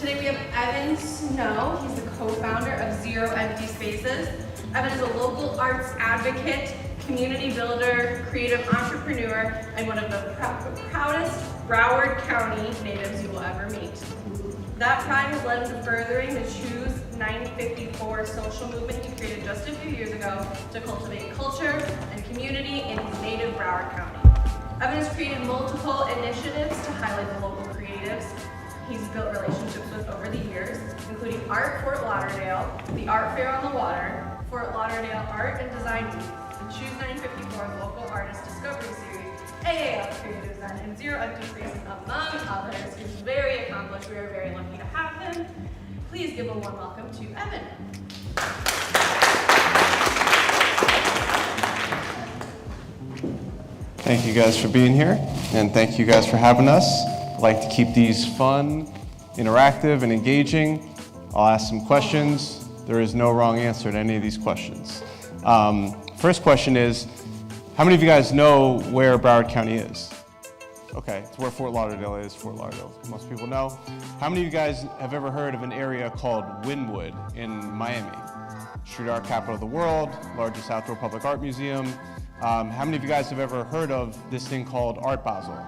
Today we have Evan Snow. He's the co-founder of Zero Empty Spaces. Evan is a local arts advocate, community builder, creative entrepreneur, and one of the proudest Broward County natives you will ever meet. That pride has led him to furthering the Choose 954 social movement he created just a few years ago to cultivate culture and community in his native Broward County. Evan has created multiple initiatives to highlight the local creatives he's built relationships with over the years, including Art Fort Lauderdale, the Art Fair on the Water, Fort Lauderdale Art and Design Week, the Choose 954 Local Artist Discovery Series, AAL Creative Design, and Zero Empty Spaces, among others. He's very accomplished. We are very lucky to have him. Please give a warm welcome to Evan. Thank you guys for being here, and thank you guys for having us. I like to keep these fun, interactive, and engaging. I'll ask some questions. There is no wrong answer to any of these questions. First question is, how many of you guys know where Broward County is? Okay, it's where Fort Lauderdale is. Fort Lauderdale, most people know. How many of you guys have ever heard of an area called Wynwood in Miami? Street art capital of the world, largest outdoor public art museum. How many of you guys have ever heard of this thing called Art Basel?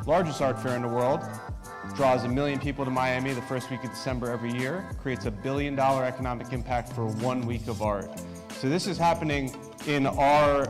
Largest art fair in the world, draws 1 million people to Miami the first week of December every year, creates $1 billion economic impact for 1 week of art. So this is happening in our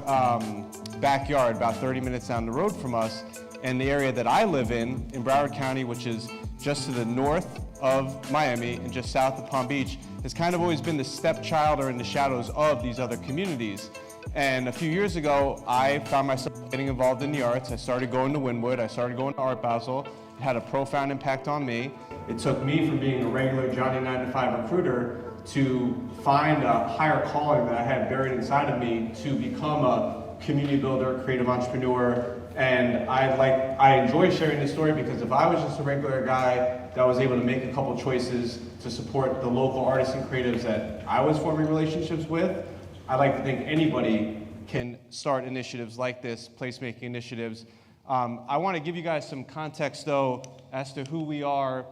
backyard, about 30 minutes down the road from us, and the area that I live in Broward County, which is just to the north of Miami and just south of Palm Beach, has kind of always been the stepchild or in the shadows of these other communities. And a few years ago, I found myself getting involved in the arts. I started going to Wynwood, I started going to Art Basel. It had a profound impact on me. It took me from being a regular Johnny 9-to-5 recruiter to find a higher calling that I had buried inside of me to become a community builder, creative entrepreneur. And I enjoy sharing this story because if I was just a regular guy that was able to make a couple choices to support the local artists and creatives that I was forming relationships with, I'd like to think anybody can start initiatives like this, placemaking initiatives. I want to give you guys some context, though, as to who we are.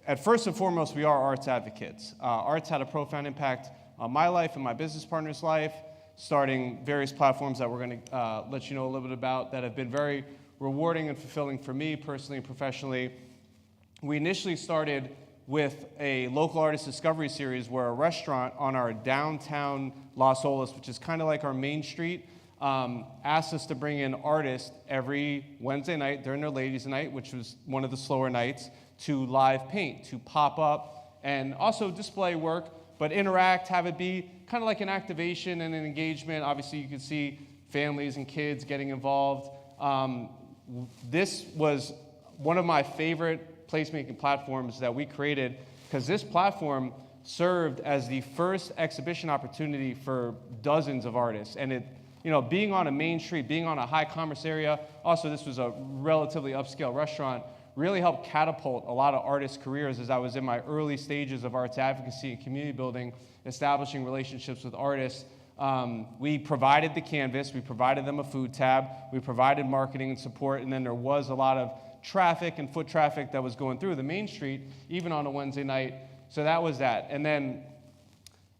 At first and foremost, we are arts advocates. Arts had a profound impact on my life and my business partner's life, starting various platforms that we're going to let you know a little bit about that have been very rewarding and fulfilling for me personally and professionally. We initially started with a local artist discovery series where a restaurant on our downtown Las Olas, which is kind of like our main street, asked us to bring in artists every Wednesday night during their ladies' night, which was one of the slower nights, to live paint, to pop up and also display work, but interact, have it be kind of like an activation and an engagement. Obviously, you can see families and kids getting involved. This was one of my favorite placemaking platforms that we created because this platform served as the first exhibition opportunity for dozens of artists. And it, being on a main street, being on a high commerce area, also this was a relatively upscale restaurant, really helped catapult a lot of artists' careers as I was in my early stages of arts advocacy and community building, establishing relationships with artists. We provided the canvas, we provided them a food tab, we provided marketing and support, and then there was a lot of traffic and foot traffic that was going through the main street, even on a Wednesday night. So that was that. And then,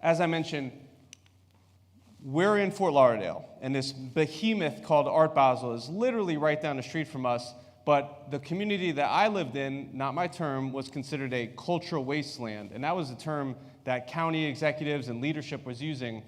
as I mentioned, we're in Fort Lauderdale, and this behemoth called Art Basel is literally right down the street from us, but the community that I lived in, not my term, was considered a cultural wasteland, and that was the term that county executives and leadership was using.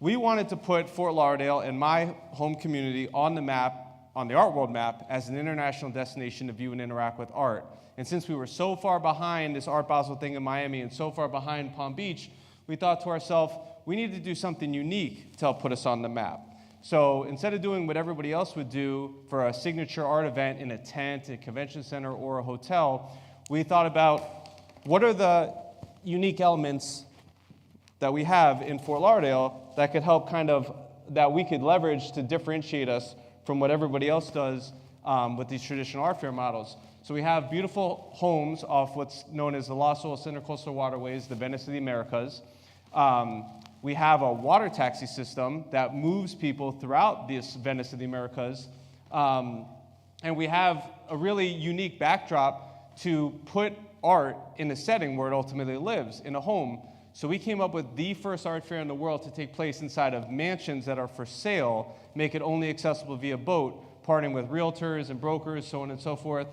We wanted to put Fort Lauderdale and my home community on the map, on the art world map, as an international destination to view and interact with art. And since we were so far behind this Art Basel thing in Miami and so far behind Palm Beach, we thought to ourselves, we need to do something unique to help put us on the map. So instead of doing what everybody else would do for a signature art event in a tent, a convention center, or a hotel, we thought about what are the unique elements that we have in Fort Lauderdale that could help that we could leverage to differentiate us from what everybody else does with these traditional art fair models. So we have beautiful homes off what's known as the Los Olas Intercoastal Waterways, the Venice of the Americas. We have a water taxi system that moves people throughout this Venice of the Americas. And we have a really unique backdrop to put art in a setting where it ultimately lives, in a home. So we came up with the first art fair in the world to take place inside of mansions that are for sale, make it only accessible via boat, partnering with realtors and brokers, so on and so forth.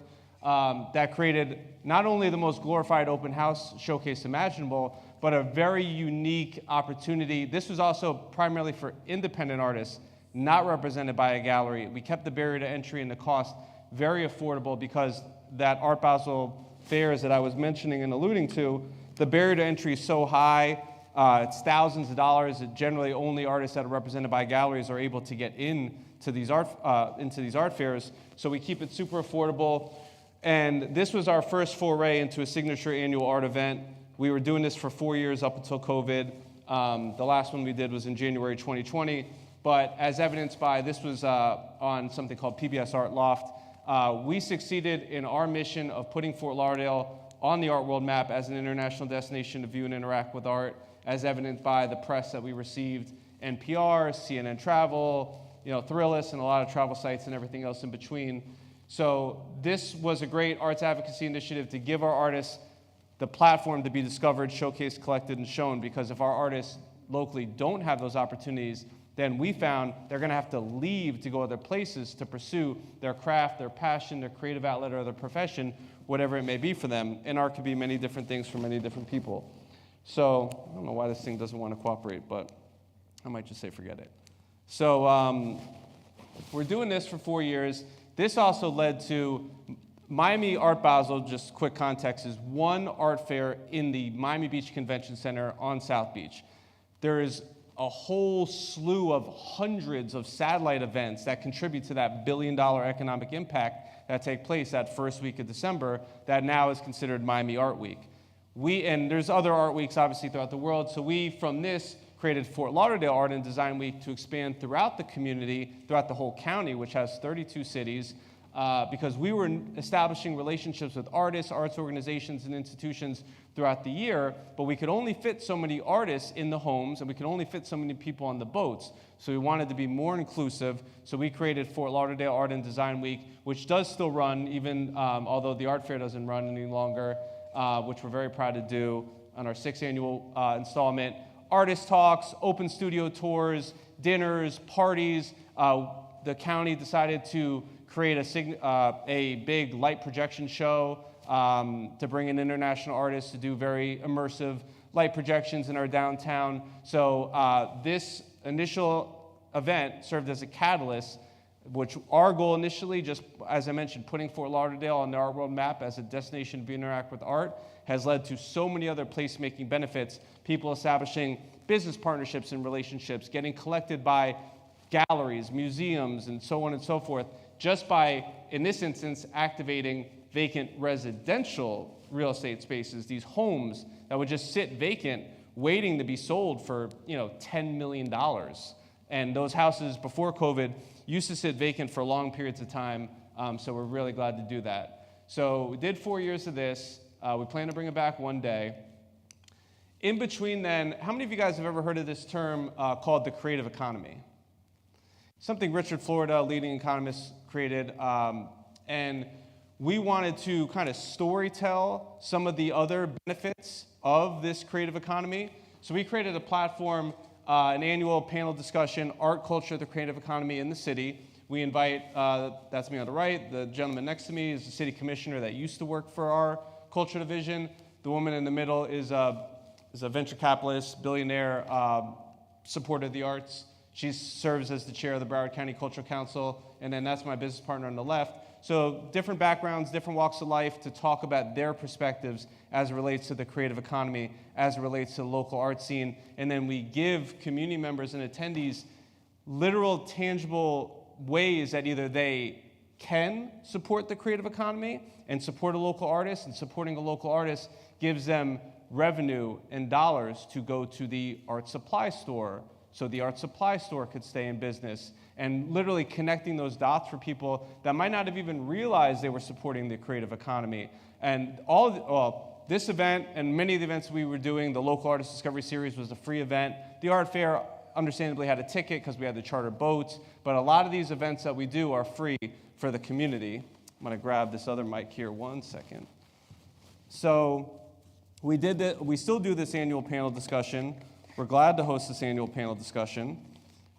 That created not only the most glorified open house showcase imaginable, but a very unique opportunity. This was also primarily for independent artists, not represented by a gallery. We kept the barrier to entry and the cost very affordable because that Art Basel fairs that I was mentioning and alluding to, the barrier to entry is so high, it's thousands of dollars. Generally, only artists that are represented by galleries are able to get into these art fairs. So we keep it super affordable. And this was our first foray into a signature annual art event. We were doing this for 4 years up until COVID. The last one we did was in January 2020. But as evidenced by, this was on something called PBS Art Loft. We succeeded in our mission of putting Fort Lauderdale on the art world map as an international destination to view and interact with art, as evidenced by the press that we received, NPR, CNN Travel, Thrillist, and a lot of travel sites and everything else in between. So this was a great arts advocacy initiative to give our artists the platform to be discovered, showcased, collected, and shown, because if our artists locally don't have those opportunities, then we found they're going to have to leave to go other places to pursue their craft, their passion, their creative outlet, or their profession, whatever it may be for them. And art could be many different things for many different people. So I don't know why this thing doesn't want to cooperate, but I might just say forget it. So we're doing this for 4 years. This also led to Miami Art Basel, just quick context, is one art fair in the Miami Beach Convention Center on South Beach. There is a whole slew of hundreds of satellite events that contribute to that billion-dollar economic impact that take place that first week of December that now is considered Miami Art Week. And there's other art weeks, obviously, throughout the world. So we, from this, created Fort Lauderdale Art and Design Week to expand throughout the community, throughout the whole county, which has 32 cities, because we were establishing relationships with artists, arts organizations, and institutions throughout the year, but we could only fit so many artists in the homes, and we could only fit so many people on the boats. So we wanted to be more inclusive, so we created Fort Lauderdale Art and Design Week, which does still run, even although the art fair doesn't run any longer, which we're very proud to do on our 6th annual installment. Artist talks, open studio tours, dinners, parties. The county decided to create a big light projection show to bring in international artists to do very immersive light projections in our downtown. So this initial event served as a catalyst, which our goal initially, just as I mentioned, putting Fort Lauderdale on the art world map as a destination to interact with art, has led to so many other placemaking benefits, people establishing business partnerships and relationships, getting collected by galleries, museums, and so on and so forth, just by, in this instance, activating vacant residential real estate spaces, these homes that would just sit vacant, waiting to be sold for, $10 million. And those houses before COVID used to sit vacant for long periods of time, so we're really glad to do that. So we did 4 years of this. We plan to bring it back one day. In between then, how many of you guys have ever heard of this term called the creative economy? Something Richard Florida, a leading economist, created, and we wanted to kind of storytell some of the other benefits of this creative economy. So we created a platform, an annual panel discussion, art, culture, the creative economy in the city. We invite, that's me on the right, the gentleman next to me is the city commissioner that used to work for our culture division. The woman in the middle is a venture capitalist, billionaire, supporter of the arts. She serves as the chair of the Broward County Cultural Council, and then that's my business partner on the left. So different backgrounds, different walks of life to talk about their perspectives as it relates to the creative economy, as it relates to the local art scene, and then we give community members and attendees literal, tangible ways that either they can support the creative economy and support a local artist, and supporting a local artist gives them revenue and dollars to go to the art supply store, so the art supply store could stay in business, and literally connecting those dots for people that might not have even realized they were supporting the creative economy. And this event and many of the events we were doing, the Local Artist Discovery Series was a free event. The art fair understandably had a ticket because we had to charter boats, but a lot of these events that we do are free for the community. I'm gonna grab this other mic here one second. So we still do this annual panel discussion. We're glad to host this annual panel discussion.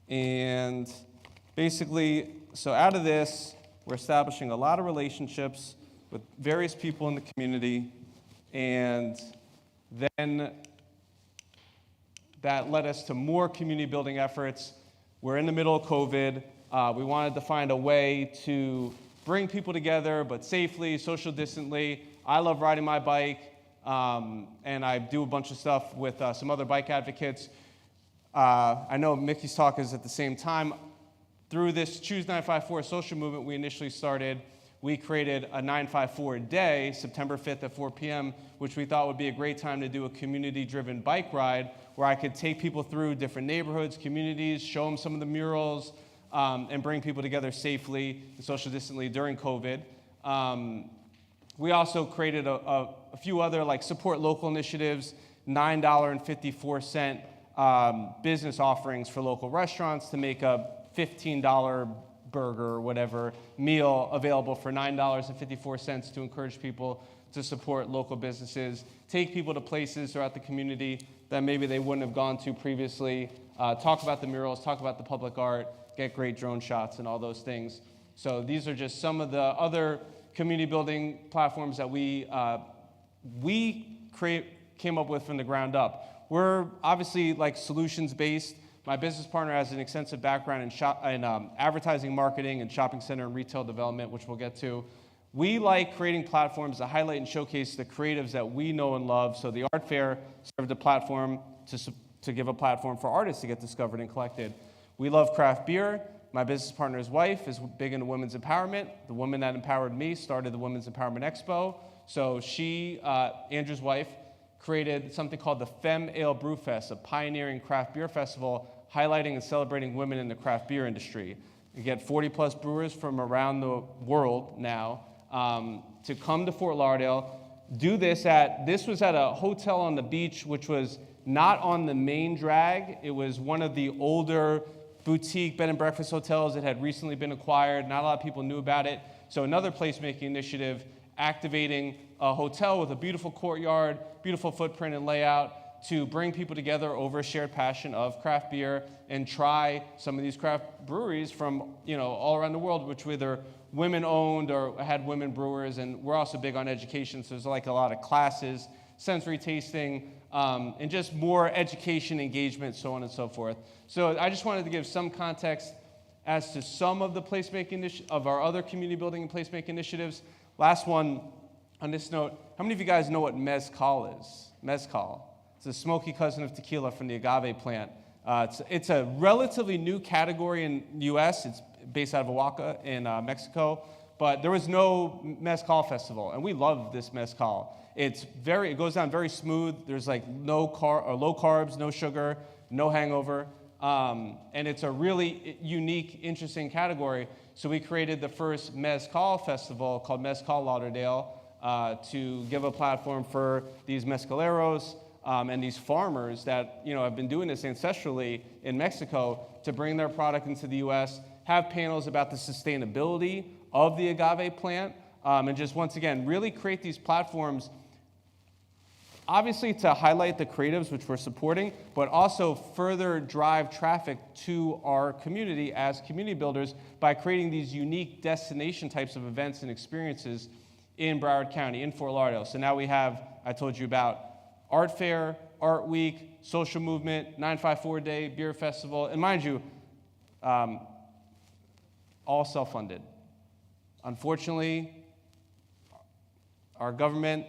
And basically, so out of this, we're establishing a lot of relationships with various people in the community, and then that led us to more community building efforts. We're in the middle of COVID. We wanted to find a way to bring people together, but safely, social distantly. I love riding my bike, and I do a bunch of stuff with some other bike advocates. I know Mickey's talk is at the same time. Through this Choose 954 social movement we created a 954 day, September 5th at 4 p.m., which we thought would be a great time to do a community-driven bike ride where I could take people through different neighborhoods, communities, show them some of the murals, and bring people together safely and social distantly during COVID. We also created a few other support local initiatives, $9.54 business offerings for local restaurants to make a $15 burger or whatever meal available for $9.54 to encourage people to support local businesses, take people to places throughout the community that maybe they wouldn't have gone to previously, talk about the murals, talk about the public art, get great drone shots and all those things. So these are just some of the other community building platforms that we came up with from the ground up. We're obviously solutions based. My business partner has an extensive background in advertising, marketing, and shopping center and retail development, which we'll get to. We like creating platforms that highlight and showcase the creatives that we know and love. So the art fair served a platform to give a platform for artists to get discovered and collected. We love craft beer. My business partner's wife is big into women's empowerment. The woman that empowered me started the Women's Empowerment Expo. So she, Andrew's wife, created something called the Femme Ale Brew Fest, a pioneering craft beer festival highlighting and celebrating women in the craft beer industry. You get 40-plus brewers from around the world now to come to Fort Lauderdale, do this was at a hotel on the beach, which was not on the main drag. It was one of the older boutique bed and breakfast hotels that had recently been acquired. Not a lot of people knew about it. So another placemaking initiative, activating a hotel with a beautiful courtyard, beautiful footprint and layout to bring people together over a shared passion of craft beer and try some of these craft breweries from all around the world, which were either women-owned or had women brewers. And we're also big on education, so there's a lot of classes, sensory tasting, and just more education, engagement, so on and so forth. So I just wanted to give some context as to some of the placemaking of our other community building and placemaking initiatives. Last one on this note, how many of you guys know what mezcal is? Mezcal. It's a smoky cousin of tequila from the agave plant. It's a relatively new category in the U.S. It's based out of Oaxaca in Mexico, but there was no mezcal festival, and we love this mezcal. It goes down very smooth. There's low carbs, no sugar, no hangover, and it's a really unique, interesting category. So we created the first mezcal festival called Mezcal Lauderdale to give a platform for these mezcaleros and these farmers that have been doing this ancestrally in Mexico to bring their product into the U.S., have panels about the sustainability of the agave plant, and just once again really create these platforms, obviously to highlight the creatives which we're supporting, but also further drive traffic to our community as community builders by creating these unique destination types of events and experiences in Broward County, in Fort Lauderdale. So now we have, I told you about Art Fair, Art Week, Social Movement, 954 Day, Beer Festival, and mind you, all self-funded. Unfortunately, our government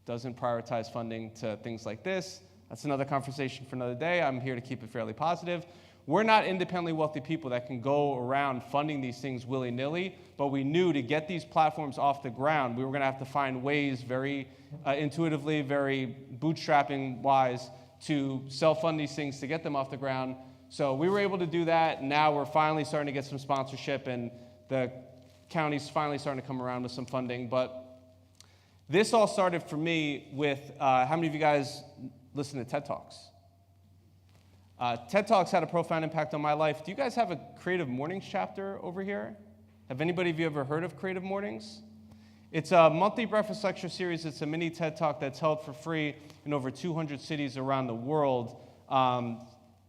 doesn't prioritize funding to things like this. That's another conversation for another day. I'm here to keep it fairly positive. We're not independently wealthy people that can go around funding these things willy-nilly, but we knew to get these platforms off the ground, we were going to have to find ways very intuitively, very bootstrapping-wise, to self-fund these things to get them off the ground. So we were able to do that, and now we're finally starting to get some sponsorship, and the county's finally starting to come around with some funding. But this all started for me with, how many of you guys listen to TED Talks? TED Talks had a profound impact on my life. Do you guys have a Creative Mornings chapter over here? Have anybody of you ever heard of Creative Mornings? It's a monthly breakfast lecture series. It's a mini TED Talk that's held for free in over 200 cities around the world.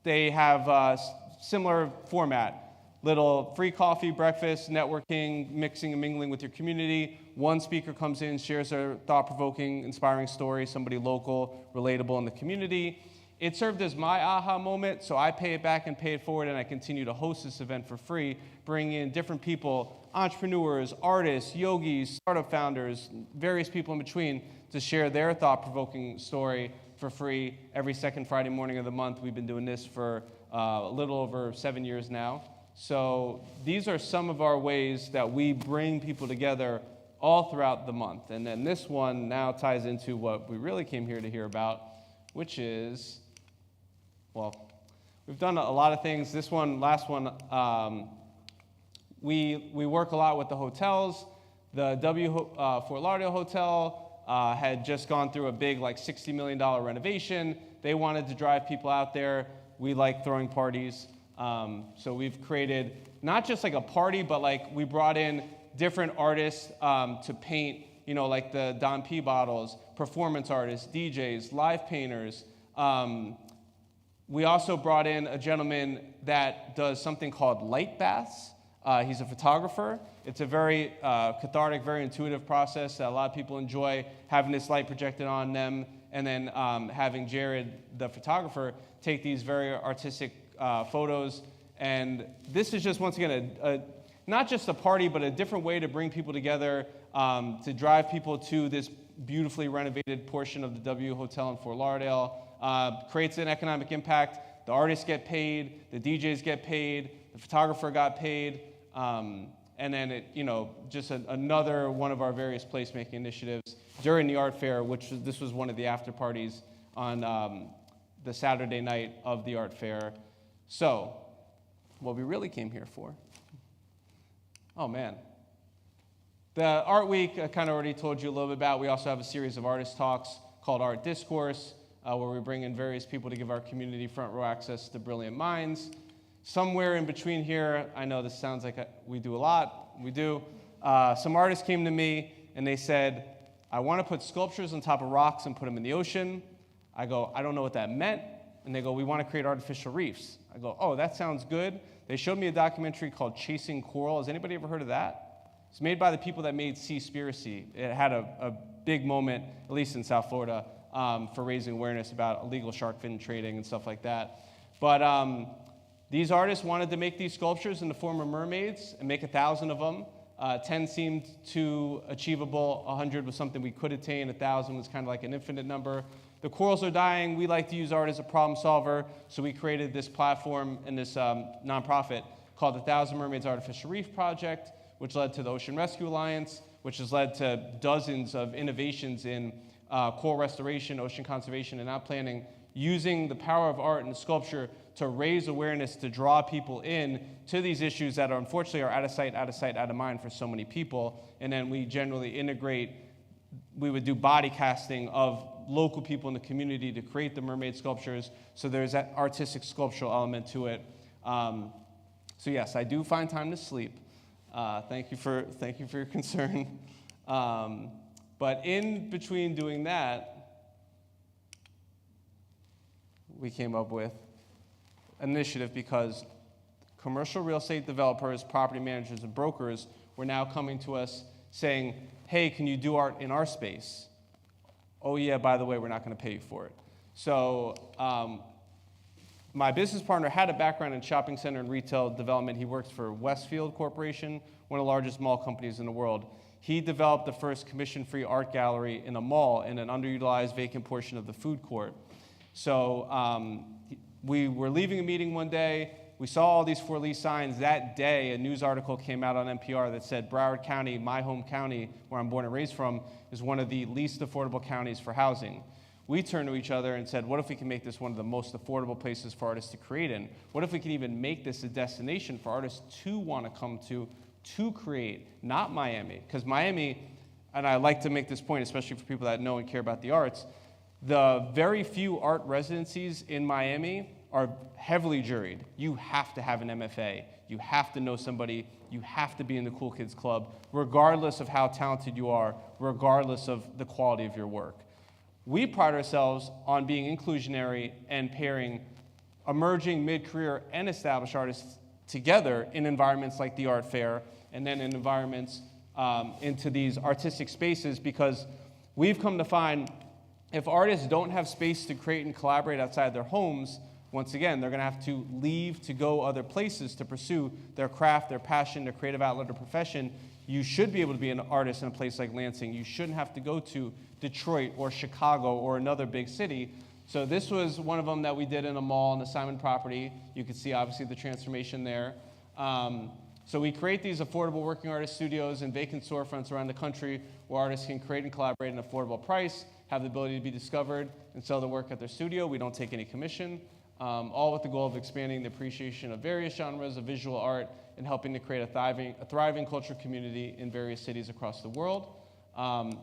They have a similar format. Little free coffee, breakfast, networking, mixing and mingling with your community. One speaker comes in, shares their thought-provoking, inspiring story, somebody local, relatable in the community. It served as my aha moment, so I pay it back and pay it forward, and I continue to host this event for free, bringing in different people, entrepreneurs, artists, yogis, startup founders, various people in between, to share their thought-provoking story for free every second Friday morning of the month. We've been doing this for a little over 7 years now. So these are some of our ways that we bring people together all throughout the month. And then this one now ties into what we really came here to hear about, which is, well, we've done a lot of things. This one, last one, we work a lot with the hotels. The Fort Lauderdale Hotel had just gone through a big, like, $60 million renovation. They wanted to drive people out there. We like throwing parties. So we've created not just like a party, but like we brought in different artists to paint, like the Don P bottles, performance artists, DJs, live painters. We also brought in a gentleman that does something called light baths. He's a photographer. It's a very cathartic, very intuitive process that a lot of people enjoy, having this light projected on them, and then having Jared, the photographer, take these very artistic photos. And this is just, once again, not just a party, but a different way to bring people together, to drive people to this beautifully renovated portion of the W Hotel in Fort Lauderdale. Creates an economic impact. The artists get paid, the DJs get paid, the photographer got paid, and then it, just another one of our various placemaking initiatives during the art fair, this was one of the after parties on the Saturday night of the art fair. So, what we really came here for, oh man. The Art Week, I kind of already told you a little bit about. We also have a series of artist talks called Art Discourse, where we bring in various people to give our community front row access to brilliant minds. Somewhere in between here, I know this sounds like we do a lot, we do. Some artists came to me and they said, I want to put sculptures on top of rocks and put them in the ocean. I go, I don't know what that meant. And they go, we want to create artificial reefs. I go, oh, that sounds good. They showed me a documentary called Chasing Coral. Has anybody ever heard of that? It's made by the people that made Seaspiracy. It had a big moment, at least in South Florida, for raising awareness about illegal shark fin trading and stuff like that. But these artists wanted to make these sculptures in the form of mermaids and make 1,000 of them. 10 seemed too achievable. 100 was something we could attain. 1,000 was kind of like an infinite number. The corals are dying. We like to use art as a problem solver, so we created this platform and this nonprofit called the 1,000 Mermaids Artificial Reef Project, which led to the Ocean Rescue Alliance, which has led to dozens of innovations in coral restoration, ocean conservation, and outplanting, using the power of art and sculpture to raise awareness, to draw people in to these issues that are unfortunately are out of sight, out of sight, out of mind for so many people. And then we generally integrate, we would do body casting of local people in the community to create the mermaid sculptures, so there's that artistic sculptural element to it. So yes, I do find time to sleep. Thank you for your concern. But in between doing that, we came up with an initiative because commercial real estate developers, property managers, and brokers were now coming to us saying, hey, can you do art in our space? Oh yeah, by the way, we're not going to pay you for it. So my business partner had a background in shopping center and retail development. He works for Westfield Corporation, one of the largest mall companies in the world. He developed the first commission-free art gallery in a mall in an underutilized vacant portion of the food court. So we were leaving a meeting one day. We saw all these for lease signs. That day, a news article came out on NPR that said Broward County, my home county, where I'm born and raised from, is one of the least affordable counties for housing. We turned to each other and said, what if we can make this one of the most affordable places for artists to create in? What if we can even make this a destination for artists to want to come to create, not Miami? Because Miami, and I like to make this point, especially for people that know and care about the arts, the very few art residencies in Miami are heavily juried. You have to have an MFA. You have to know somebody. You have to be in the Cool Kids Club, regardless of how talented you are, regardless of the quality of your work. We pride ourselves on being inclusionary and pairing emerging, mid-career, and established artists together in environments like the art fair, and then in environments into these artistic spaces, because we've come to find if artists don't have space to create and collaborate outside their homes, once again, they're going to have to leave to go other places to pursue their craft, their passion, their creative outlet or profession. You should be able to be an artist in a place like Lansing. You shouldn't have to go to Detroit or Chicago or another big city. So this was one of them that we did in a mall on the Simon property. You can see, obviously, the transformation there. So we create these affordable working artist studios and vacant storefronts around the country where artists can create and collaborate at an affordable price, have the ability to be discovered, and sell their work at their studio. We don't take any commission, all with the goal of expanding the appreciation of various genres of visual art and helping to create a thriving cultural community in various cities across the world.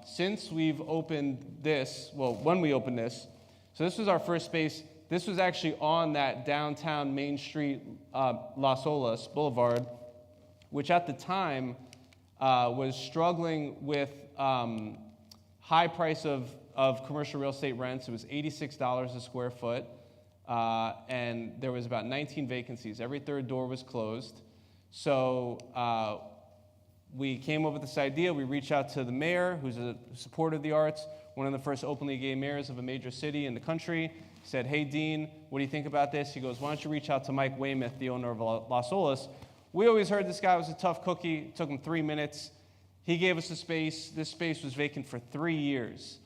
Since we've opened this, well, when we opened this, so this was our first space. This was actually on that downtown Main Street, Las Olas Boulevard, which at the time was struggling with high price of commercial real estate rents. It was $86 a square foot, and there was about 19 vacancies. Every third door was closed. So we came up with this idea. We reached out to the mayor, who's a supporter of the arts, one of the first openly gay mayors of a major city in the country. He said, "Hey, Dean, what do you think about this?" He goes, "Why don't you reach out to Mike Weymouth, the owner of Las Olas?" We always heard this guy was a tough cookie. It took him 3 minutes. He gave us a space. This space was vacant for 3 years.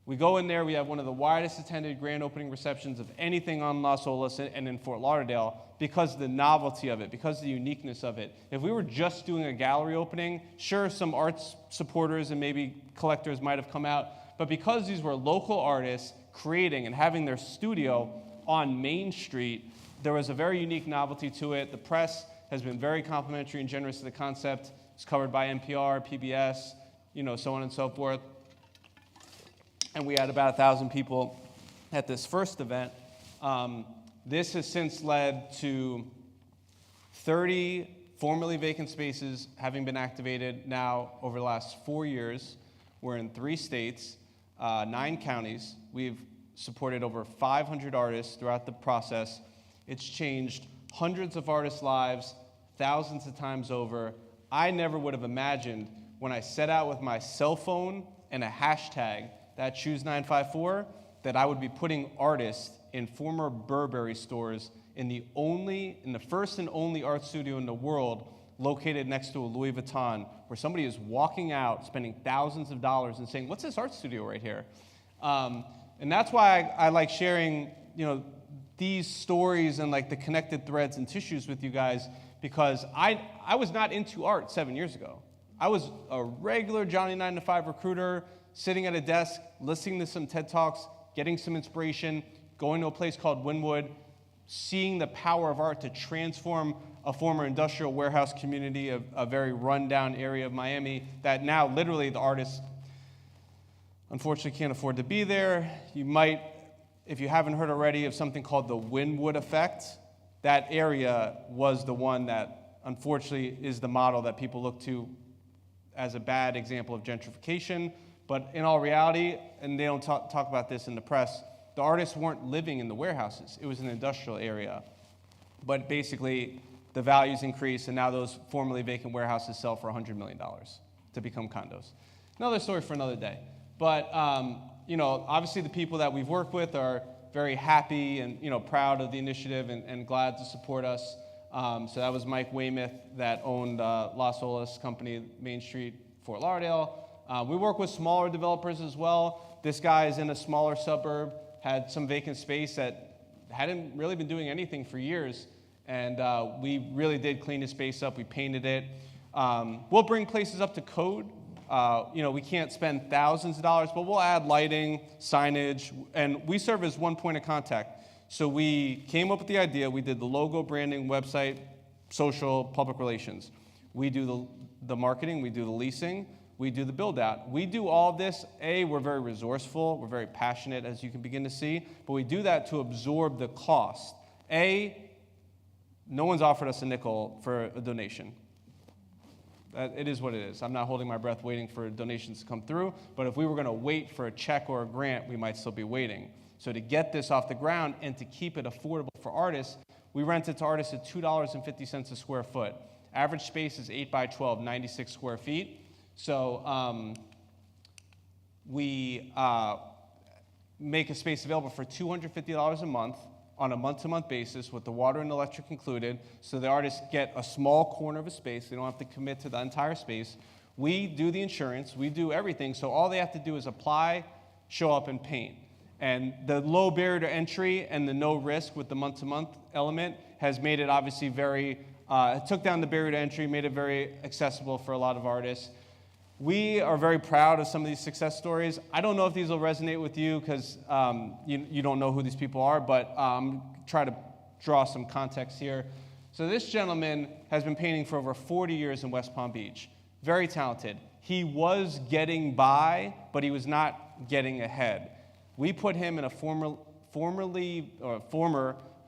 We go in there. We have one of the widest attended grand opening receptions of anything on Las Olas and in Fort Lauderdale because of the novelty of it, because of the uniqueness of it. If we were just doing a gallery opening, sure, some arts supporters and maybe collectors might have come out, but because these were local artists creating and having their studio on Main Street, there was a very unique novelty to it. The press has been very complimentary and generous to the concept. It's covered by NPR, PBS, so on and so forth. And we had about 1,000 people at this first event. This has since led to 30 formerly vacant spaces having been activated now over the last 4 years. We're in 3 states, 9 counties. We've supported over 500 artists throughout the process. It's changed hundreds of artists' lives, thousands of times over. I never would have imagined when I set out with my cell phone and a hashtag, that Choose954, that I would be putting artists in former Burberry stores in the first and only art studio in the world located next to a Louis Vuitton, where somebody is walking out, spending thousands of dollars and saying, "What's this art studio right here?" And that's why I like sharing, these stories and like the connected threads and tissues with you guys, because I was not into art 7 years ago. I was a regular Johnny 9-to-5 recruiter, sitting at a desk, listening to some TED Talks, getting some inspiration, going to a place called Wynwood, seeing the power of art to transform a former industrial warehouse community, a very rundown area of Miami, that now literally the artists unfortunately can't afford to be there. You might, if you haven't heard already, of something called the Wynwood effect. That area was the one that unfortunately is the model that people look to as a bad example of gentrification. But in all reality, and they don't talk about this in the press, the artists weren't living in the warehouses. It was an industrial area. But basically, the values increase, and now those formerly vacant warehouses sell for $100 million to become condos. Another story for another day. But, obviously the people that we've worked with are very happy and, proud of the initiative and glad to support us. So that was Mike Weymouth that owned Las Olas Company, Main Street, Fort Lauderdale. We work with smaller developers as well. This guy is in a smaller suburb, had some vacant space that hadn't really been doing anything for years. And we really did clean his space up. We painted it. We'll bring places up to code. We can't spend thousands of dollars, but we'll add lighting, signage, and we serve as one point of contact. So we came up with the idea. We did the logo, branding, website, social, public relations. We do the marketing. We do the leasing. we do the build out. We do all of this. We're very resourceful, we're very passionate, as you can begin to see, but we do that to absorb the cost. No one's offered us a nickel for a donation. It is what it is. I'm not holding my breath waiting for donations to come through, but if we were going to wait for a check or a grant, we might still be waiting. So to get this off the ground and to keep it affordable for artists, we rent it to artists at $2.50 a square foot. Average space is 8 by 12, 96 square feet. So we make a space available for $250 a month on a month-to-month basis with the water and electric included, so the artists get a small corner of a space. They don't have to commit to the entire space. We do the insurance, we do everything, so all they have to do is apply, show up, and paint. And the low barrier to entry and the no risk with the month-to-month element has made it obviously very, it took down the barrier to entry, made it very accessible for a lot of artists. We are very proud of some of these success stories. I don't know if these will resonate with you because you don't know who these people are, but try to draw some context here. So this gentleman has been painting for over 40 years in West Palm Beach. Very talented. He was getting by, but he was not getting ahead. We put him in a former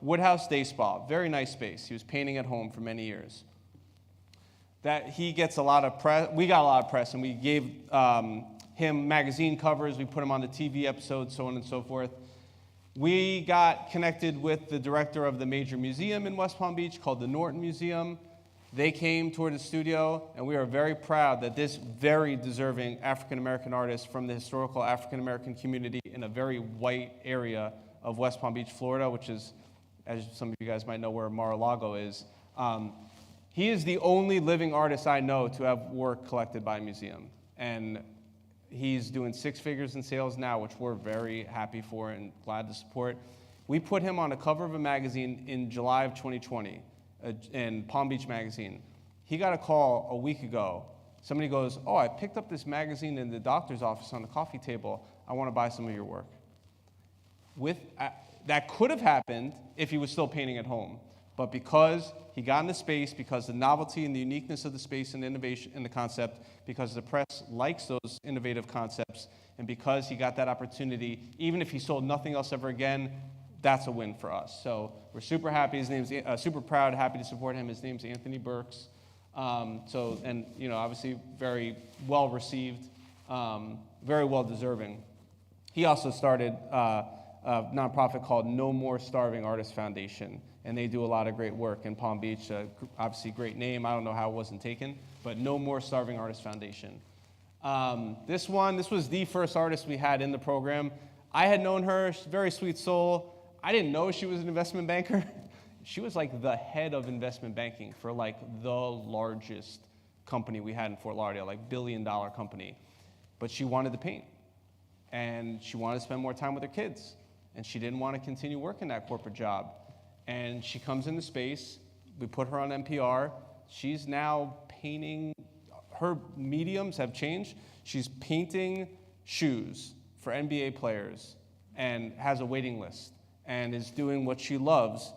Woodhouse Day Spa, very nice space. He was painting at home for many years. That he gets a lot of press. We got a lot of press, and we gave him magazine covers. We put him on the TV episodes, so on and so forth. We got connected with the director of the major museum in West Palm Beach called the Norton Museum. They came toward the studio, and we are very proud that this very deserving African-American artist from the historical African-American community in a very white area of West Palm Beach, Florida, which is, as some of you guys might know, where Mar-a-Lago is. He is the only living artist I know to have work collected by a museum. And he's doing 6 figures in sales now, which we're very happy for and glad to support. We put him on a cover of a magazine in July of 2020, in Palm Beach Magazine. He got a call a week ago. Somebody goes, "Oh, I picked up this magazine in the doctor's office on the coffee table. I want to buy some of your work." That could have happened if he was still painting at home. But because he got in the space, because the novelty and the uniqueness of the space and the innovation and the concept, because the press likes those innovative concepts, and because he got that opportunity, even if he sold nothing else ever again, that's a win for us. So we're super happy. His name's super proud, happy to support him. His name's Anthony Burks. Obviously very well received, very well deserving. He also started a nonprofit called No More Starving Artists Foundation. And they do a lot of great work in Palm Beach. Obviously, great name. I don't know how it wasn't taken, but No More Starving Artists Foundation. This was the first artist we had in the program. I had known her, she's a very sweet soul. I didn't know she was an investment banker. She was like the head of investment banking for like the largest company we had in Fort Lauderdale, like billion-dollar company. But she wanted to paint, and she wanted to spend more time with her kids, and she didn't want to continue working that corporate job. And she comes into space, we put her on NPR, she's now painting, her mediums have changed, she's painting shoes for NBA players and has a waiting list and is doing what she loves,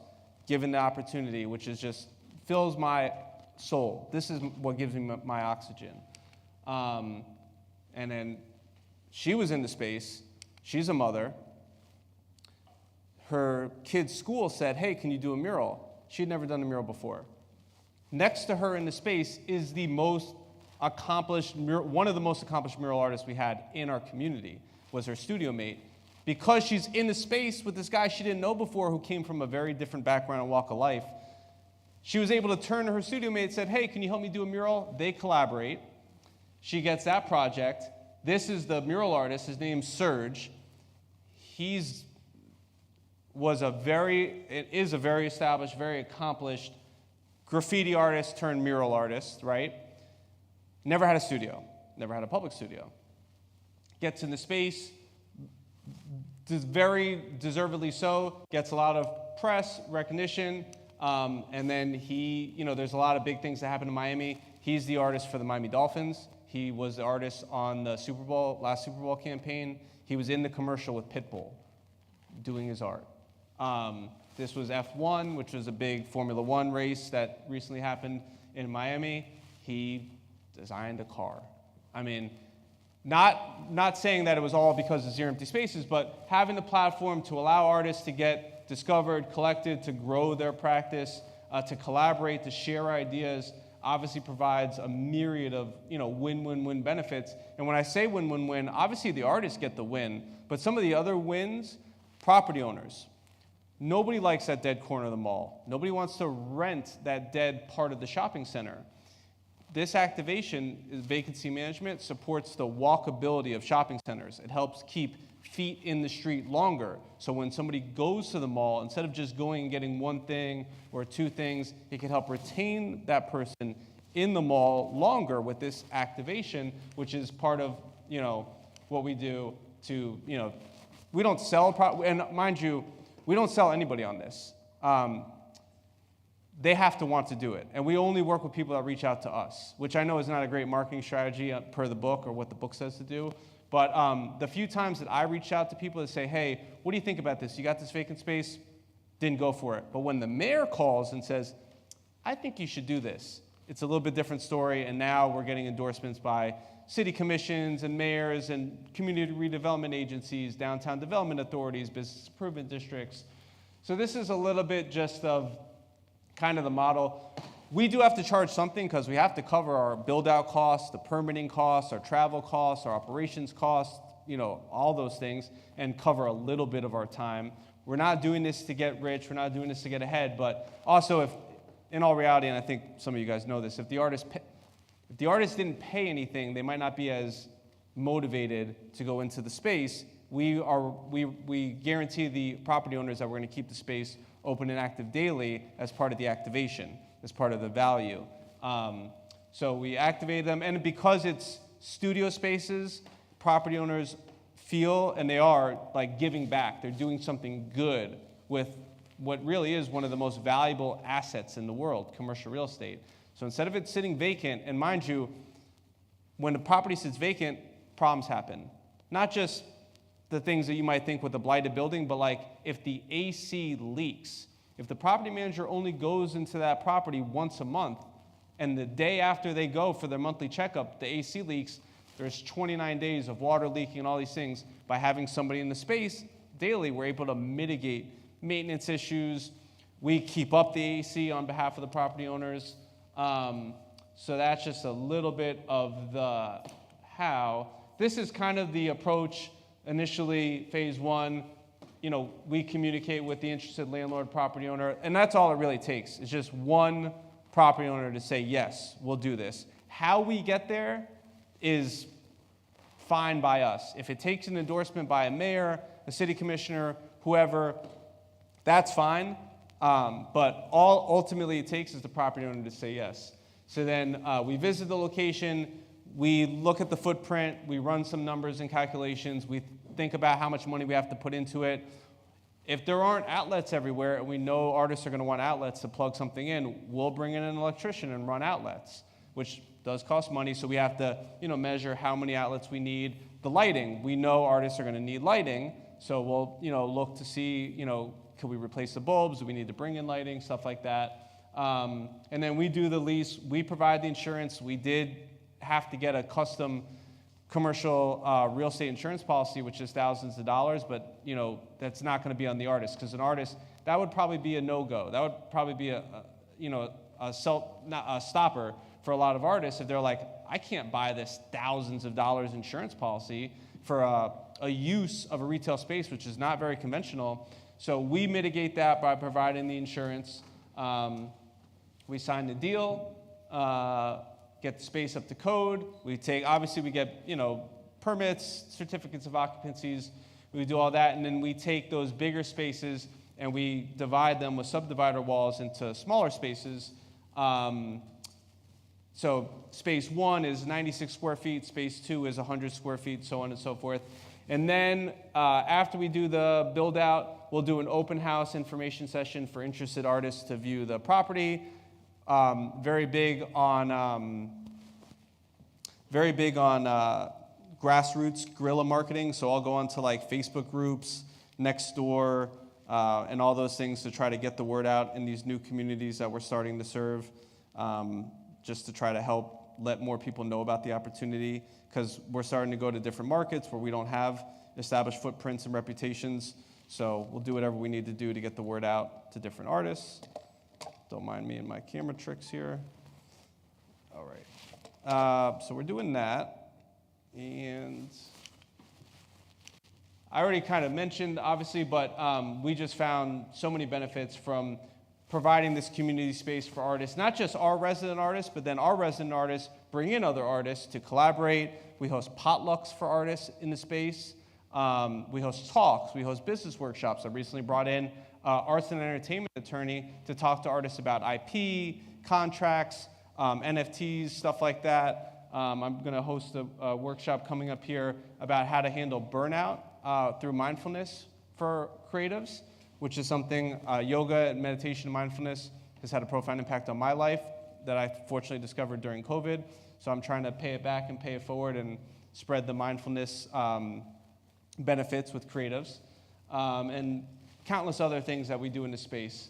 given the opportunity, which is just fills my soul. This is what gives me my oxygen. And then she was in the space, she's a mother. Her kid's school said, "Hey, can you do a mural?" She'd never done a mural before. Next to her in the space is the most accomplished, one of the most accomplished mural artists we had in our community, was her studio mate. Because she's in the space with this guy she didn't know before who came from a very different background and walk of life, she was able to turn to her studio mate and said, "Hey, can you help me do a mural?" They collaborate. She gets that project. This is the mural artist. His name's Serge. Is a very established, very accomplished graffiti artist turned mural artist, right? Never had a studio, never had a public studio. Gets in the space, very deservedly so, gets a lot of press, recognition, and then there's a lot of big things that happen in Miami. He's the artist for the Miami Dolphins. He was the artist on the last Super Bowl campaign. He was in the commercial with Pitbull doing his art. This was F1, which was a big Formula One race that recently happened in Miami. He designed a car. I mean, not saying that it was all because of Zero Empty Spaces, but having the platform to allow artists to get discovered, collected, to grow their practice, to collaborate, to share ideas, obviously provides a myriad of win-win-win benefits. And when I say win-win-win, obviously the artists get the win, but some of the other wins, property owners. Nobody likes that dead corner of the mall. Nobody wants to rent that dead part of the shopping center. This activation, vacancy management, supports the walkability of shopping centers. It helps keep feet in the street longer. So when somebody goes to the mall, instead of just going and getting one thing or two things, it can help retain that person in the mall longer with this activation, which is part of what we do to, we don't sell, and mind you, we don't sell anybody on this. They have to want to do it. And we only work with people that reach out to us, which I know is not a great marketing strategy per the book or what the book says to do. But the few times that I reach out to people that say, hey, what do you think about this? You got this vacant space? Didn't go for it. But when the mayor calls and says, I think you should do this, it's a little bit different story. And now we're getting endorsements by city commissions and mayors and community redevelopment agencies, downtown development authorities, business improvement districts. So this is a little bit just of kind of the model. We do have to charge something because we have to cover our build-out costs, the permitting costs, our travel costs, our operations costs, all those things, and cover a little bit of our time. We're not doing this to get rich. We're not doing this to get ahead. But also, if in all reality, and I think some of you guys know this, if the artist didn't pay anything, they might not be as motivated to go into the space. We guarantee the property owners that we're going to keep the space open and active daily as part of the activation, as part of the value. So we activate them, and because it's studio spaces, property owners feel, and they are, like giving back. They're doing something good with what really is one of the most valuable assets in the world, commercial real estate. So instead of it sitting vacant, and mind you, when the property sits vacant, problems happen. Not just the things that you might think with a blighted building, but like if the AC leaks, if the property manager only goes into that property once a month, and the day after they go for their monthly checkup, the AC leaks, there's 29 days of water leaking and all these things. By having somebody in the space daily, we're able to mitigate maintenance issues. We keep up the AC on behalf of the property owners. So that's just a little bit of the how. This is kind of the approach. Initially, phase one, we communicate with the interested landlord, property owner, and that's all it really takes. It's just one property owner to say, yes, we'll do this. How we get there is fine by us. If it takes an endorsement by a mayor, a city commissioner, whoever, that's fine. But all ultimately it takes is the property owner to say yes. So then we visit the location. We look at the footprint, we run some numbers and calculations, we think about how much money we have to put into it. If there aren't outlets everywhere, and we know artists are going to want outlets to plug something in, we'll bring in an electrician and run outlets, which does cost money, so we have to measure how many outlets we need. The lighting, we know artists are going to need lighting, so we'll look to see, can we replace the bulbs, do we need to bring in lighting, stuff like that. And then we do the lease, we provide the insurance. We did have to get a custom commercial real estate insurance policy, which is thousands of dollars, but that's not going to be on the artist, because an artist, that would probably be a no-go. That would probably be a stopper for a lot of artists if they're like, I can't buy this thousands of dollars insurance policy for a use of a retail space, which is not very conventional. So we mitigate that by providing the insurance. We sign the deal. Get the space up to code. We get, permits, certificates of occupancies. We do all that, and then we take those bigger spaces and we divide them with subdivider walls into smaller spaces. So space 1 is 96 square feet, space 2 is 100 square feet, so on and so forth. And then after we do the build out, we'll do an open house information session for interested artists to view the property. Very big on grassroots guerrilla marketing. So I'll go onto like Facebook groups, Nextdoor, and all those things to try to get the word out in these new communities that we're starting to serve, just to try to help let more people know about the opportunity, because we're starting to go to different markets where we don't have established footprints and reputations. So we'll do whatever we need to do to get the word out to different artists. Don't mind me and my camera tricks here. All right. So we're doing that. And I already kind of mentioned, obviously, but we just found so many benefits from providing this community space for artists, not just our resident artists, but then our resident artists bring in other artists to collaborate. We host potlucks for artists in the space. We host talks. We host business workshops. I recently brought in arts and entertainment attorney to talk to artists about IP, contracts, NFTs, stuff like that. I'm going to host a workshop coming up here about how to handle burnout through mindfulness for creatives, which is something yoga and meditation and mindfulness has had a profound impact on my life that I fortunately discovered during COVID. So I'm trying to pay it back and pay it forward and spread the mindfulness benefits with creatives, and countless other things that we do in the space.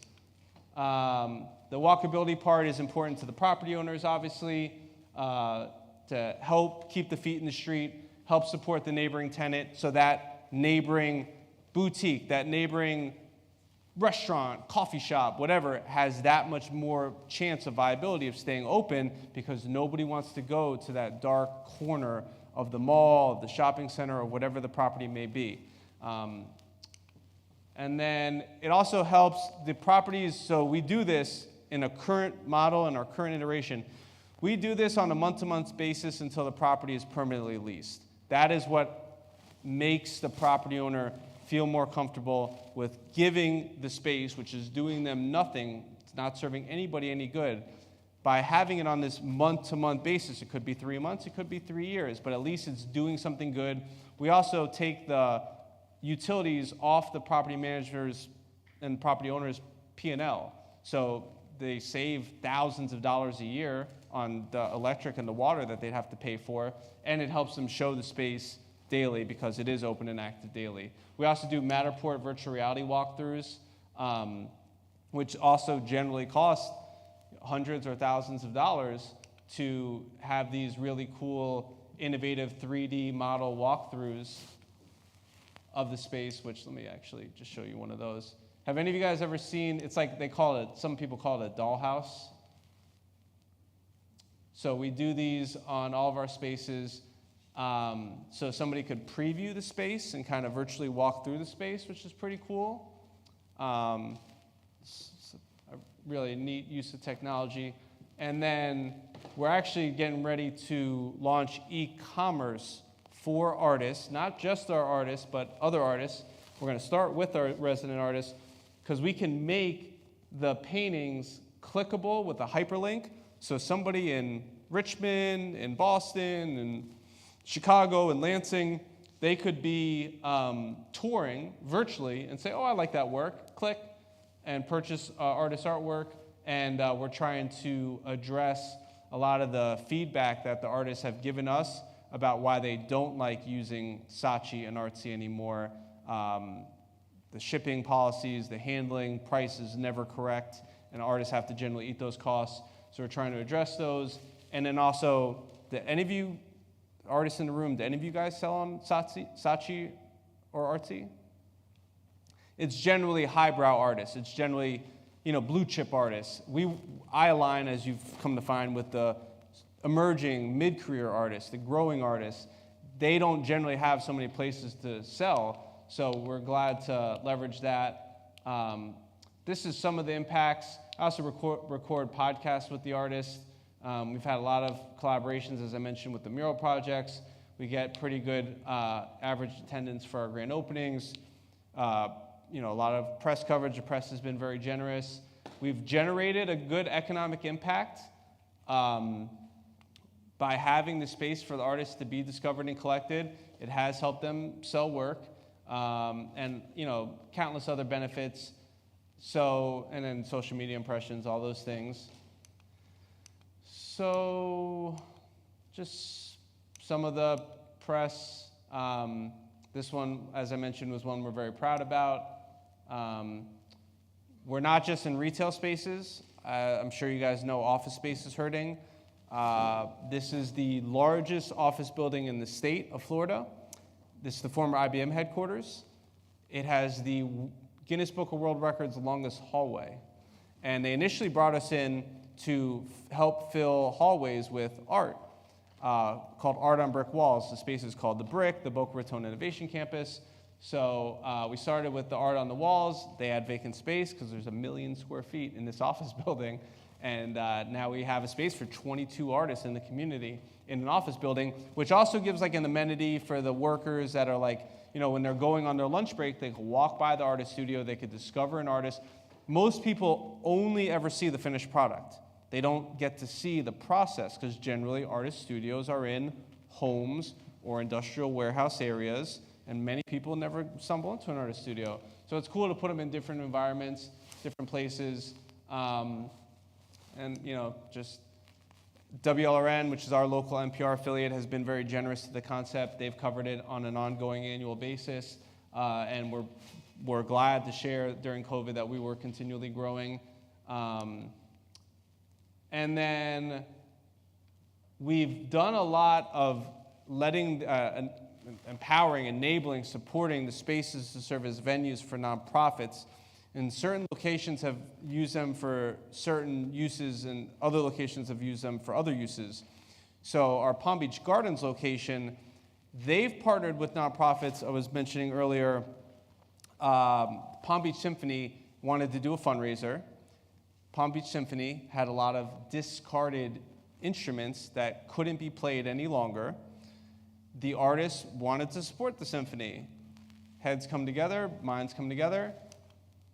The walkability part is important to the property owners, obviously, to help keep the feet in the street, help support the neighboring tenant so that neighboring boutique, that neighboring restaurant, coffee shop, whatever, has that much more chance of viability of staying open, because nobody wants to go to that dark corner of the mall, of the shopping center, or whatever the property may be. And then it also helps the properties, so we do this in a current model, in our current iteration. We do this on a month-to-month basis until the property is permanently leased. That is what makes the property owner feel more comfortable with giving the space, which is doing them nothing, it's not serving anybody any good, by having it on this month-to-month basis. It could be 3 months, it could be 3 years, but at least it's doing something good. We also take the utilities off the property managers and property owners' P&L. So they save thousands of dollars a year on the electric and the water that they'd have to pay for, and it helps them show the space daily because it is open and active daily. We also do Matterport virtual reality walkthroughs, which also generally cost hundreds or thousands of dollars to have these really cool, innovative 3D model walkthroughs of the space, which let me actually just show you one of those. Have any of you guys ever seen, it's like they call it, some people call it a dollhouse. So we do these on all of our spaces. So somebody could preview the space and kind of virtually walk through the space, which is pretty cool. It's a really neat use of technology. And then we're actually getting ready to launch e-commerce for artists, not just our artists, but other artists. We're going to start with our resident artists because we can make the paintings clickable with a hyperlink. So somebody in Richmond, in Boston, in Chicago, and Lansing, they could be touring virtually and say, oh, I like that work, click, and purchase artist artwork. And we're trying to address a lot of the feedback that the artists have given us about why they don't like using Saatchi and Artsy anymore. The shipping policies, the handling, price is never correct, and artists have to generally eat those costs. So we're trying to address those. And then also, any of you artists in the room, do any of you guys sell on Saatchi or Artsy? It's generally highbrow artists. It's generally, blue chip artists. I align, as you've come to find, with the emerging mid-career artists, the growing artists. They don't generally have so many places to sell, so we're glad to leverage that. This is some of the impacts. I also record podcasts with the artists. We've had a lot of collaborations, as I mentioned, with the mural projects. We get pretty good average attendance for our grand openings. A lot of press coverage. The press has been very generous. We've generated a good economic impact by having the space for the artists to be discovered and collected. It has helped them sell work, and countless other benefits. So, and then social media impressions, all those things. So, just some of the press. This one, as I mentioned, was one we're very proud about. We're not just in retail spaces. I'm sure you guys know office space is hurting. This is the largest office building in the state of Florida. This is the former IBM headquarters. It has the Guinness Book of World Records longest hallway. And they initially brought us in to help fill hallways with art, called Art on Brick Walls. The space is called The Brick, the Boca Raton Innovation Campus. So we started with the art on the walls. They had vacant space because there's 1 million square feet in this office building. And now we have a space for 22 artists in the community in an office building, which also gives like an amenity for the workers that are like, you know, when they're going on their lunch break, they can walk by the artist studio, they could discover an artist. Most people only ever see the finished product. They don't get to see the process because generally artist studios are in homes or industrial warehouse areas, and many people never stumble into an artist studio. So it's cool to put them in different environments, different places. And, you know, just WLRN, which is our local NPR affiliate, has been very generous to the concept. They've covered it on an ongoing annual basis, and we're glad to share during COVID that we were continually growing. And then we've done a lot of empowering, enabling, supporting the spaces to serve as venues for nonprofits. And certain locations have used them for certain uses, and other locations have used them for other uses. So our Palm Beach Gardens location, they've partnered with nonprofits. I was mentioning earlier, Palm Beach Symphony wanted to do a fundraiser. Palm Beach Symphony had a lot of discarded instruments that couldn't be played any longer. The artists wanted to support the symphony. Heads come together, minds come together.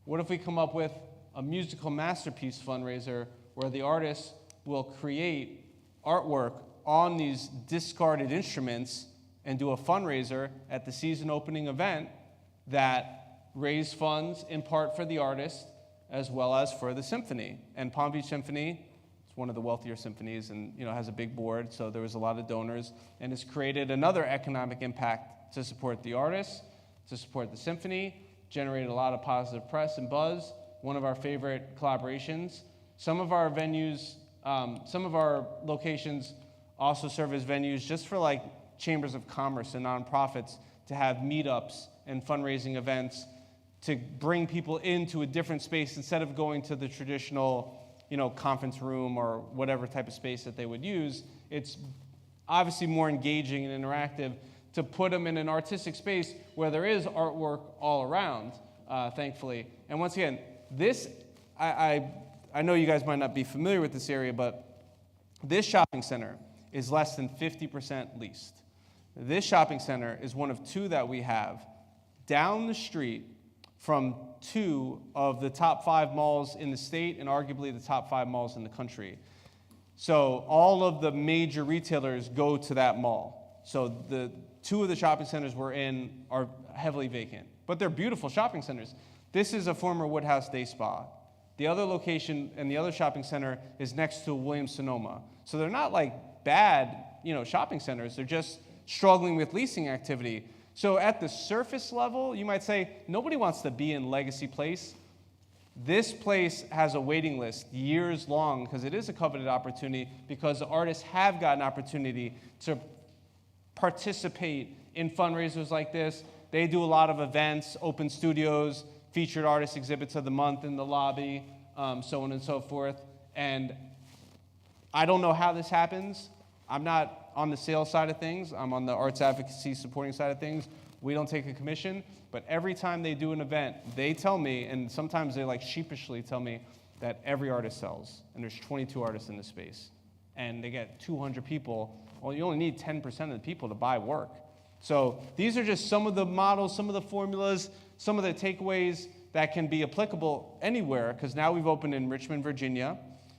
What if we come up with a musical masterpiece fundraiser where the artists will create artwork on these discarded instruments and do a fundraiser at the season opening event that raise funds in part for the artist as well as for the symphony. And Palm Beach Symphony, it's one of the wealthier symphonies and, you know, has a big board, so there was a lot of donors, and it's created another economic impact to support the artists, to support the symphony, generated a lot of positive press and buzz. One of our favorite collaborations. Some of our venues, some of our locations also serve as venues just for like chambers of commerce and nonprofits to have meetups and fundraising events to bring people into a different space instead of going to the traditional, you know, conference room or whatever type of space that they would use. It's obviously more engaging and interactive to put them in an artistic space where there is artwork all around, thankfully. And once again, this, I know you guys might not be familiar with this area, but this shopping center is less than 50% leased. This shopping center is one of two that we have down the street from 2 of the top 5 malls in the state and arguably the top 5 malls in the country. So all of the major retailers go to that mall. So the 2 of the shopping centers we're in are heavily vacant, but they're beautiful shopping centers. This is a former Woodhouse Day Spa. The other location and the other shopping center is next to Williams-Sonoma. So they're not like bad, you know, shopping centers. They're just struggling with leasing activity. So at the surface level, you might say, nobody wants to be in Legacy Place. This place has a waiting list years long because it is a coveted opportunity because the artists have gotten opportunity to participate in fundraisers like this. They do a lot of events, open studios, featured artist exhibits of the month in the lobby, so on and so forth. And I don't know how this happens. I'm not on the sales side of things. I'm on the arts advocacy supporting side of things. We don't take a commission, but every time they do an event, they tell me, and sometimes they like sheepishly tell me that every artist sells, and there's 22 artists in the space, and they get 200 people. Well, you only need 10% of the people to buy work. So these are just some of the models, some of the formulas, some of the takeaways that can be applicable anywhere, because now we've opened in Richmond, Virginia.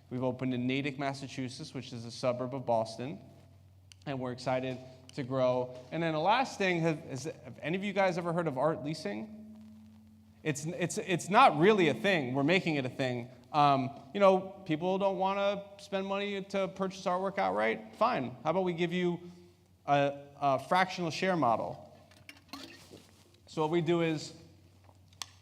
We've opened in Natick, Massachusetts, which is a suburb of Boston, and we're excited to grow. And then the last thing, have any of you guys ever heard of art leasing? It's not really a thing. We're making it a thing. You know, people don't want to spend money to purchase artwork outright. Fine. How about we give you a fractional share model? So what we do is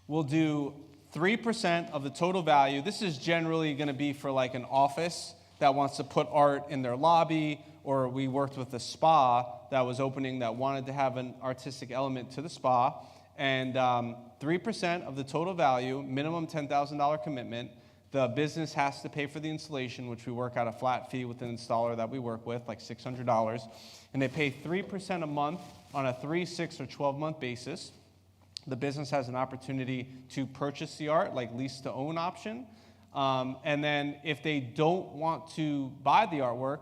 we'll do 3% of the total value. This is generally going to be for like an office that wants to put art in their lobby, or we worked with a spa that was opening that wanted to have an artistic element to the spa. And 3% of the total value, minimum $10,000 commitment, the business has to pay for the installation, which we work out a flat fee with an installer that we work with, like $600. And they pay 3% a month on a 3, 6, or 12-month basis. The business has an opportunity to purchase the art, like lease to own option. And then if they don't want to buy the artwork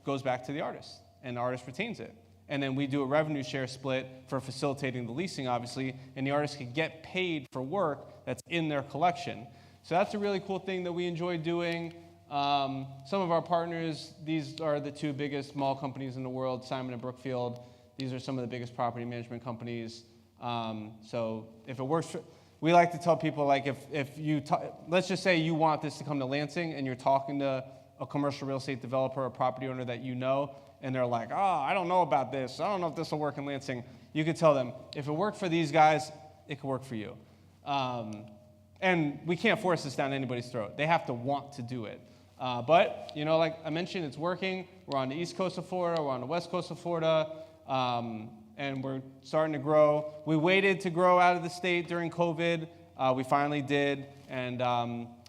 goes back to the artist, and the artist retains it. And then we do a revenue share split for facilitating the leasing, obviously, and the artist can get paid for work that's in their collection. So that's a really cool thing that we enjoy doing. Some of our partners, these are the 2 biggest mall companies in the world, Simon and Brookfield. These are some of the biggest property management companies. So if it works for, we like to tell people, like, if you, let's just say you want this to come to Lansing and you're talking to a commercial real estate developer or property owner that you know, and they're like, oh, I don't know about this. I don't know if this will work in Lansing. You could tell them, if it worked for these guys, it could work for you. And we can't force this down anybody's throat. They have to want to do it. But, you know, like I mentioned, it's working. We're on the east coast of Florida. We're on the west coast of Florida. And we're starting to grow. We waited to grow out of the state during COVID. We finally did. And,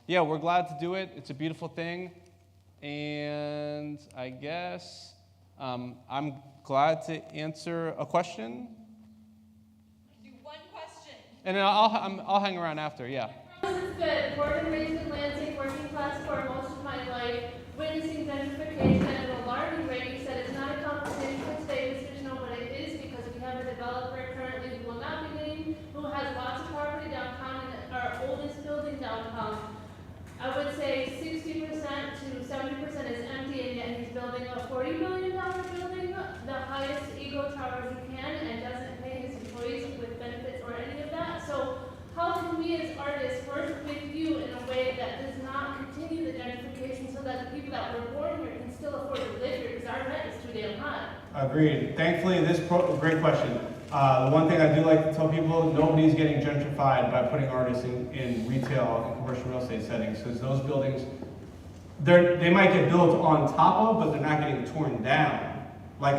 yeah, we're glad to do it. It's a beautiful thing. And I guess I'm glad to answer a question. Do one question. And then I'll hang around after, yeah. It's good. Born and raised in Lansing, working class for most of my life, witnessing gentrification at an alarming rate. You said it's not a competition for space. There's no, but it is, because we have a developer currently who will not be named, who has lots of property downtown and our oldest building downtown. I would say 60% to 70% is empty, and yet he's building a $40 million building, the highest ego tower he can, and doesn't pay his employees with benefits or any of that. So how can we as artists work with you in a way that does not continue the gentrification, so that the people that were born here can still afford to live here, because our rent is too damn high? Agreed. Thankfully, great question. The one thing I do like to tell people, nobody's getting gentrified by putting artists in retail and commercial real estate settings, because those buildings, they might get built on top of, but they're not getting torn down, like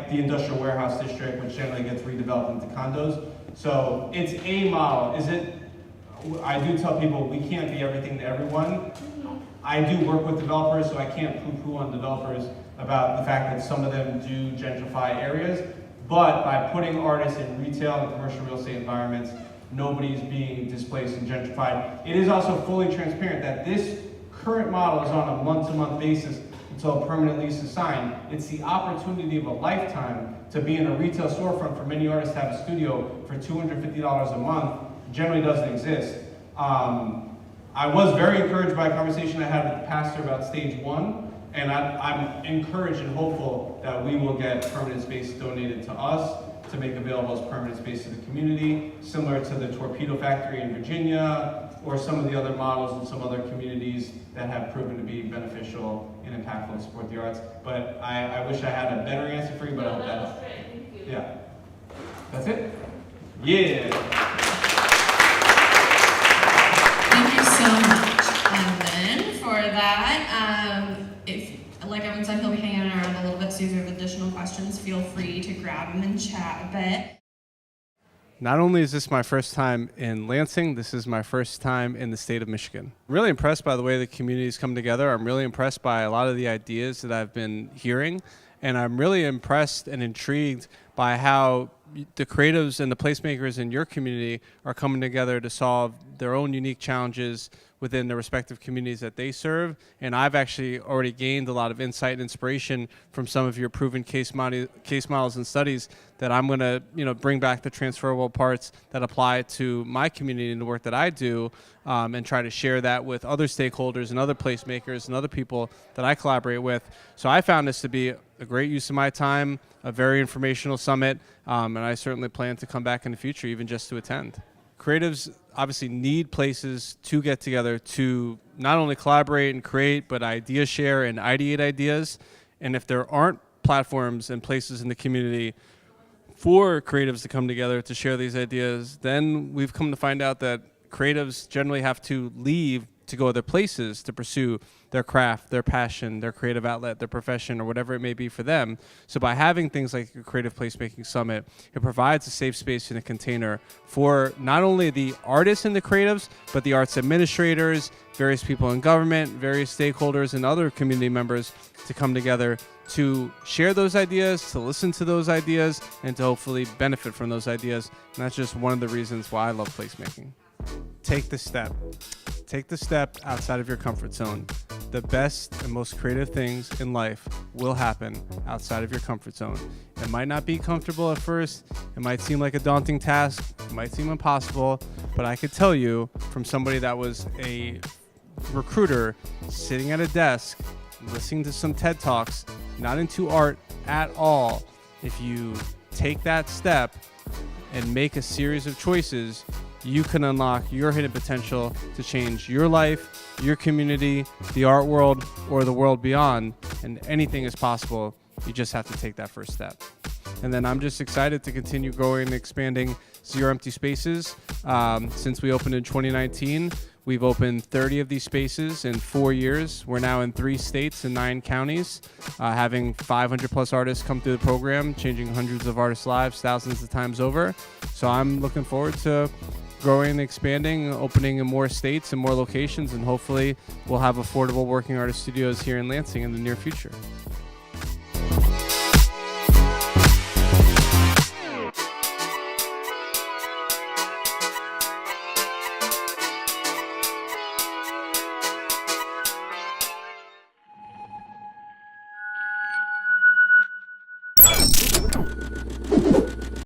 the industrial warehouse district, which generally gets redeveloped into condos. So it's a model. I do tell people we can't be everything to everyone. I do work with developers, so I can't poo-poo on developers about the fact that some of them do gentrify areas. But by putting artists in retail and commercial real estate environments, nobody's being displaced and gentrified. It is also fully transparent that this current model is on a month-to-month basis until a permanent lease is signed. It's the opportunity of a lifetime to be in a retail storefront. For many artists to have a studio for $250 a month generally doesn't exist. I was very encouraged by a conversation I had with the pastor about stage 1, and I'm encouraged and hopeful that we will get permanent space donated to us to make available as permanent space to the community, similar to the Torpedo Factory in Virginia, or some of the other models in some other communities that have proven to be beneficial and impactful to support the arts. But I wish I had a better answer for you, but No, that was great. Thank you. Yeah. That's it? Yeah. Thank you so much. And then for that, if, like Evan said, he'll be hanging around a little bit, so if you have additional questions, feel free to grab him and chat a bit. Not only is this my first time in Lansing, this is my first time in the state of Michigan. Really impressed by the way the community's come together. I'm really impressed by a lot of the ideas that I've been hearing, and I'm really impressed and intrigued by how the creatives and the placemakers in your community are coming together to solve their own unique challenges within the respective communities that they serve. And I've actually already gained a lot of insight and inspiration from some of your proven case models and studies that I'm going to, bring back the transferable parts that apply to my community and the work that I do, and try to share that with other stakeholders and other placemakers and other people that I collaborate with. So I found this to be a great use of my time, a very informational summit, and I certainly plan to come back in the future, even just to attend. Creatives obviously need places to get together to not only collaborate and create, but idea share and ideate ideas. And if there aren't platforms and places in the community for creatives to come together to share these ideas, then we've come to find out that creatives generally have to leave to go other places to pursue their craft, their passion, their creative outlet, their profession, or whatever it may be for them. So by having things like a Creative Placemaking Summit, it provides a safe space and a container for not only the artists and the creatives, but the arts administrators, various people in government, various stakeholders, and other community members to come together to share those ideas, to listen to those ideas, and to hopefully benefit from those ideas. And that's just one of the reasons why I love placemaking. Take the step. Take the step outside of your comfort zone. The best and most creative things in life will happen outside of your comfort zone. It might not be comfortable at first. It might seem like a daunting task. It might seem impossible. But I could tell you from somebody that was a recruiter sitting at a desk, listening to some TED Talks, not into art at all, if you take that step and make a series of choices, you can unlock your hidden potential to change your life, your community, the art world, or the world beyond. And anything is possible. You just have to take that first step. And then I'm just excited to continue growing and expanding Zero Empty Spaces. Since we opened in 2019, we've opened 30 of these spaces in 4 years. We're now in 3 states and 9 counties, having 500 plus artists come through the program, changing hundreds of artists' lives thousands of times over. So I'm looking forward to growing and expanding, opening in more states and more locations, and hopefully we'll have affordable working artist studios here in Lansing in the near future.